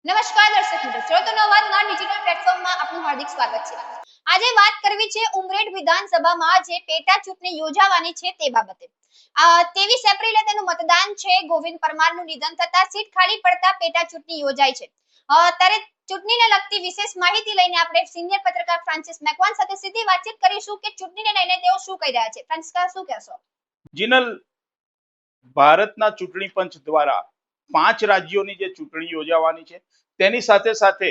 નમસ્કાર દર્શક મિત્રો, શ્રોતાનો અવાજના ડિજિટલ પ્લેટફોર્મમાં આપનું હાર્દિક સ્વાગત છે. આજે વાત કરવી છે ઉમરેઠ વિધાનસભામાં જે પેટા ચૂંટણી યોજાવાની છે તે બાબતે. 23 એપ્રિલે તેનું મતદાન છે. ગોવિંદ પરમારનું નિધન થતા સીટ ખાલી પડતા પેટા ચૂંટણી યોજાય છે. ત્યારે ચૂંટણીને લગતી વિશેષ માહિતી લઈને આપણે સિનિયર પત્રકાર ફ્રાન્સિસ મેકવાન સાથે સીધી વાતચીત કરીશું કે ચૂંટણીને લઈને તેઓ શું કહી રહ્યા છે. ફ્રાન્સિસ, શું કહેશો? જીનલ, ભારતના ચૂંટણી પંચ દ્વારા 5 રાજ્યોની જે ચૂંટણી યોજાવાની છે તેની સાથે સાથે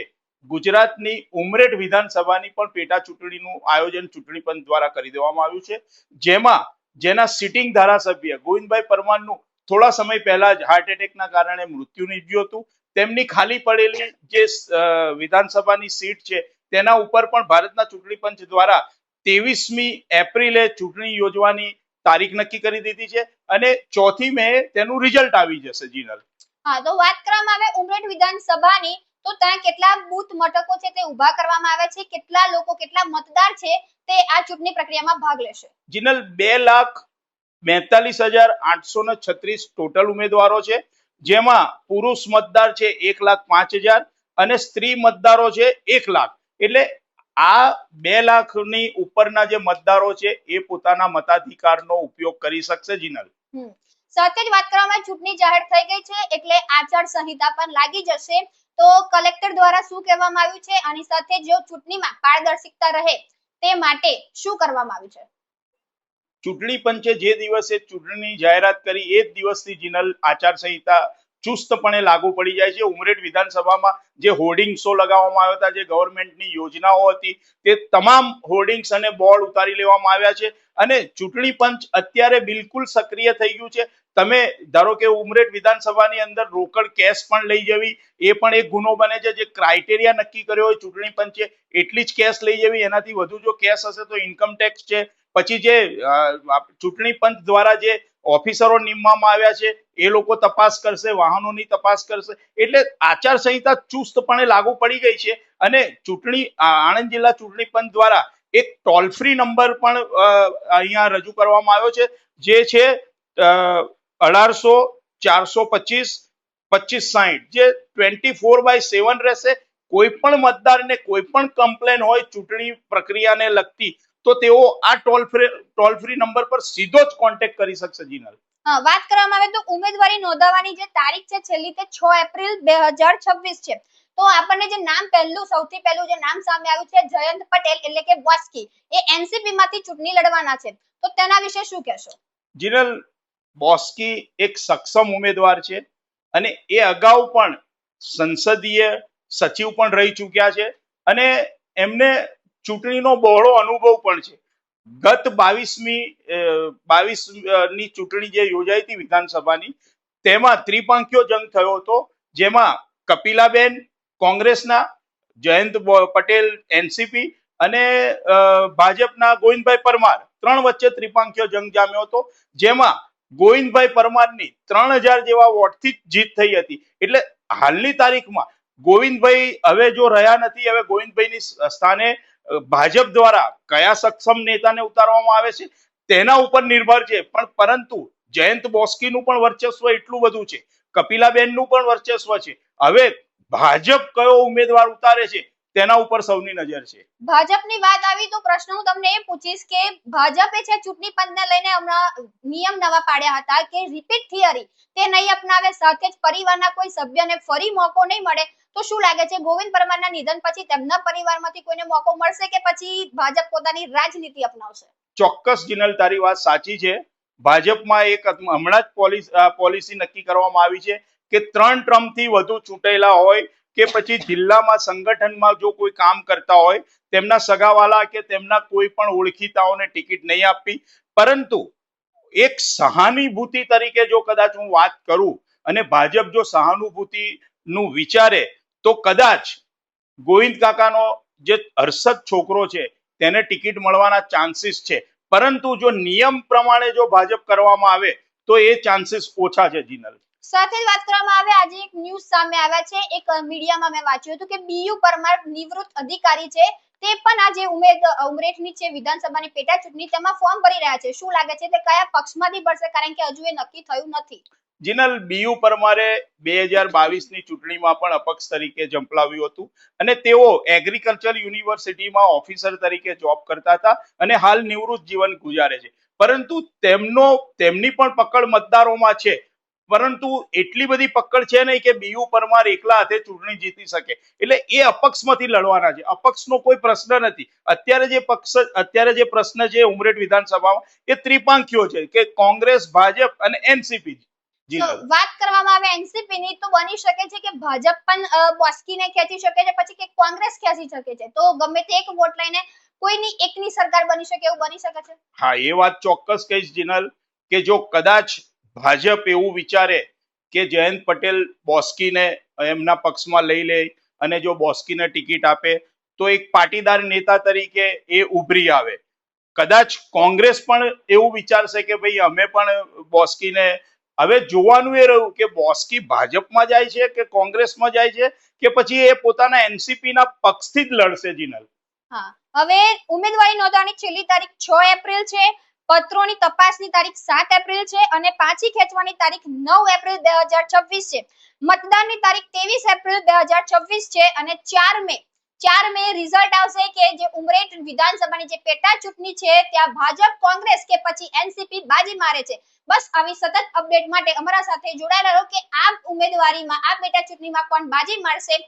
ગુજરાતની ઉમરેઠ વિધાનસભાની પણ પેટા ચૂંટણીનું આયોજન ચૂંટણી પંચ દ્વારા કરી દેવામાં આવ્યું છે, જેમાં જેના સિટિંગ ધારાસભ્ય ગોવિંદભાઈ પરમારનું થોડા સમય પહેલા જ હાર્ટ એટેકના કારણે મૃત્યુ નીપજ્યું હતું. તેમની ખાલી પડેલી જે વિધાનસભાની સીટ છે તેના ઉપર પણ ભારતના ચૂંટણી પંચ દ્વારા 23મી એપ્રિલે ચૂંટણી યોજવાની તારીખ નક્કી કરી દીધી છે અને 4મી મે તેનું રિઝલ્ટ આવી જશે. જીનલ, હા, તો વાત કરવામાં આવે ઉમરેઠ વિધાનસભાની, તો ત્યાં કેટલા બૂથ મથકો છે તે ઉભા કરવામાં આવે છે, કેટલા લોકો, કેટલા મતદાર છે તે આ ચૂંટણી પ્રક્રિયામાં ભાગ લેશે? જીનલ, 2,42,836 ટોટલ ઉમેદવારો છે, જેમાં પુરુષ મતદાર છે 1,05,000 અને સ્ત્રી મતદારો છે 1 લાખ. એટલે આ 2 લાખની ઉપરના જે મતદારો છે એ પોતાના મતાધિકારનો ઉપયોગ કરી શકશે. જીનલ, સાથે જ વાત કરવામાં ચૂંટણી જાહેર થઈ ગઈ છે એટલે આચાર સંહિતા પણ લાગી જશે. તો કલેક્ટર દ્વારા શું કહેવામાં આવ્યું છે, આની સાથે જો ચૂંટણીમાં પારદર્શિકતા રહે તે માટે શું કરવામાં આવ્યું છે? ચૂંટણી પંચે જે દિવસે ચૂંટણીની જાહેરાત કરી એ જ દિવસથી જીનલ આચાર સંહિતા ચુસ્તપણે લાગુ પડી જાય છે. ઉમરેઠ વિધાનસભામાં જે હોર્ડિંગ્સો લગાવવામાં આવ્યા હતા, જે ગવર્મેન્ટની યોજનાઓ હતી, તે તમામ હોર્ડિંગ્સ અને બોર્ડ ઉતારી લેવામાં આવ્યા છે અને ચૂંટણી પંચ અત્યારે બિલકુલ સક્રિય થઈ ગયું છે. તમે ધારો કે ઉમરેઠ વિધાનસભાની અંદર રોકડ કેશ પણ લઈ જવી એ પણ એક ગુનો બને છે. જે ક્રાઇટેરિયા નક્કી કર્યો હોય ચૂંટણી પંચે એટલી જ કેશ લઈ જવી, એનાથી વધુ જો કેશ હશે તો ઇન્કમ ટેક્સ છે. પછી જે ચૂંટણી પંચ દ્વારા જે ઓફિસરો નિમવામાં આવ્યા છે એ લોકો તપાસ કરશે, વાહનોની તપાસ કરશે. એટલે આચાર સંહિતા ચુસ્તપણે લાગુ પડી ગઈ છે અને આણંદ જિલ્લા ચૂંટણી પંચ દ્વારા એક ટોલ ફ્રી નંબર પણ અહીંયા રજૂ કરવામાં આવ્યો છે, જે છે 1800-425-2560, જે 24/7 રહેશે. કોઈ પણ મતદારને કોઈ પણ કમ્પ્લેન હોય ચૂંટણી પ્રક્રિયાને લગતી તો તેઓ આ ટોલ ફ્રી નંબર પર સીધો જ કોન્ટેક્ટ કરી શકશે. જીનલ, વાત કરવામાં આવે તો ઉમેદવારી નોંધાવવાની જે તારીખ છે છેલ્લી તે 6 એપ્રિલ 2026 છે. તો આપણને જે નામ સૌથી પહેલું જે નામ સામે આવ્યું છે જયંત પટેલ એટલે કે બોસ્કી, એ એનસીપી માંથી ચૂંટણી લડવાના છે, તો તેના વિશે શું કહેશો? જીનલ, બોસ્કી એક સક્ષમ ઉમેદવાર છે અને એ અગાઉ પણ સંસદીય સચિવ પણ રહી ચૂક્યા છે અને એમને ચૂંટણીનો બહોળો અનુભવ પણ છે. ગત 22ની ચૂંટણી જે યોજાઈ હતી વિધાનસભાની, તેમાં ત્રિપાંખીયો જંગ થયો હતો, જેમાં કપિલાબેન કોંગ્રેસના, જયંત પટેલ એનસીપી અને ભાજપના ગોવિંદભાઈ પરમાર, 3 વચ્ચે ત્રિપાંખીયો જંગ જામ્યો હતો, જેમાં ગોવિંદભાઈ પરમારની 3000 જેવા વોટથી જીત થઈ હતી. એટલે હાલની તારીખમાં ગોવિંદભાઈ હવે જો રહ્યા નથી, હવે ગોવિંદભાઈની સ્થાને ભાજપ દ્વારા કયા સક્ષમ નેતાને ઉતારવામાં આવે છે તેના ઉપર નિર્ભર છે. પરંતુ જયંત બોસ્કીનું પણ વર્ચસ્વ એટલું બધું છે, કપિલાબેનનું પણ વર્ચસ્વ છે. હવે ભાજપ કયો ઉમેદવાર ઉતારે છે તેના ઉપર સૌની નજર છે. ભાજપની વાત આવી તો પ્રશ્ન હું તમને એ પૂછીશ કે ભાજપે છે ચૂંટણી પંચને લઈને હમણાં નિયમ નવા પાડ્યા હતા કે રિપીટ થિયરી તે નહીં અપનાવે, સાથે જ પરિવારના કોઈ સભ્યને ફરી મોકો નહીં મળે. તો શું લાગે છે ગોવિંદ પરમારના નિધન પછી તેમના પરિવારમાંથી કોઈને મોકો મળશે કે પછી ભાજપ પોતાની રાજનીતિ અપનાવશે? ચોક્કસ જીનલ, તારી વાત સાચી છે. ભાજપમાં એક હમણાં જ પોલિસી નક્કી કરવામાં આવી છે કે 3 ટર્મથી વધુ ચૂંટાયેલા હોય કે પછી જિલ્લામાં સંગઠનમાં જો કોઈ કામ કરતા હોય તેમના સગાવાલા કે તેમના કોઈ પણ ઓળખીતાઓને ટિકિટ નહીં આપવી. પરંતુ એક સહાનુભૂતિ તરીકે જો કદાચ હું વાત કરું અને ભાજપ જો સહાનુભૂતિનું વિચારે તો કદાચ ગોવિંદ કાકાનો જે હર્ષદ છોકરો છે તેને ટિકિટ મળવાના ચાન્સીસ છે. પરંતુ જો નિયમ પ્રમાણે જો ભાજપ કરવામાં આવે તો એ ચાન્સીસ ઓછા છે. જીનલ, સાથે જ વાત કરવામાં આવે, આજે એક ન્યૂઝ સામે આવ્યા છે, એક મીડિયામાં મેં વાંચ્યું હતું કે બીયુ પરમાર નિવૃત્ત અધિકારી છે, તે પણ આ જે ઉમરેઠની છે વિધાનસભાની પેટા ચૂંટણી તેમાં ફોર્મ ભરી રહ્યા છે. શું લાગે છે તે કયા પક્ષમાંથી ભરશે, કારણ કે હજુ એ નક્કી થયું નથી? જીનલ, બીયુ પરમારે 2022ની ચૂંટણીમાં પણ અપક્ષ તરીકે ઝંપલાવ્યું હતું અને તેઓ એગ્રીકલ્ચર યુનિવર્સિટીમાં ઓફિસર તરીકે જોબ કરતા હતા અને હાલ નિવૃત્ત જીવન ગુજારે છે. પરંતુ તેમની પણ પકડ મતદારોમાં છે, પરંતુ એટલી બધી પકડ છે નહીં કે બીયુ પરમાર એકલા હાથે ચૂંટણી જીતી શકે. એટલે એ અપક્ષમાંથી લડવાના છે. અપક્ષનો કોઈ પ્રશ્ન નથી. અત્યારે જે પ્રશ્ન છે ઉમરેઠ વિધાનસભામાં એ ત્રિપાંખીયો છે કે કોંગ્રેસ, ભાજપ અને એનસીપી. વાત કરવામાં આવે એનસીપી ની તો બની શકે છે કે ભાજપ પણ બોસ્કીને ખેંચી શકે છે, પછી કે કોંગ્રેસ ખેંચી શકે છે. તો ગમે તે એક વોટ લઈને કોઈની એકની સરકાર બની શકે, એવું બની શકે છે. હા, એ વાત ચોક્કસ કહીશ જીનલ, કે જો કદાચ ભાજપ એવું વિચારે કે જયંત પટેલ બોસ્કીને એમના પક્ષમાં લઈ લે અને જો બોસ્કીને ટિકિટ આપે તો એક પાટીદાર નેતા તરીકે એ ઉભરી આવે. કદાચ કોંગ્રેસ પણ એવું વિચારશે કે ભાઈ અમે પણ બોસ્કીને, હવે જોવાનું એ રહ્યું કે બોસ્કી ભાજપમાં જાય છે કે કોંગ્રેસમાં જાય છે કે પછી એ પોતાના એનસીપી ના પક્ષથી જ લડશે. જીનલ, હા, હવે ઉમેદવારી નોંધવાની છેલ્લી તારીખ 6 એપ્રિલ છે. પત્રોની તપાસની તારીખ 7 એપ્રિલ છે અને પાછી ખેંચવાની તારીખ 9 એપ્રિલ 2026 છે. મતદાનની તારીખ 23 એપ્રિલ 2026 છે અને 4 મે રિઝલ્ટ આવશે કે જે ઉમરેઠ વિધાનસભાની જે પેટા ચૂંટણી છે ત્યાં ભાજપ, કોંગ્રેસ કે પછી એનસીપી બાજી મારે છે. બસ આવી સતત અપડેટ માટે અમારા સાથે જોડાયેલા રહો કે આ ઉમેદવારીમાં, આ પેટા ચૂંટણીમાં કોણ બાજી મારશે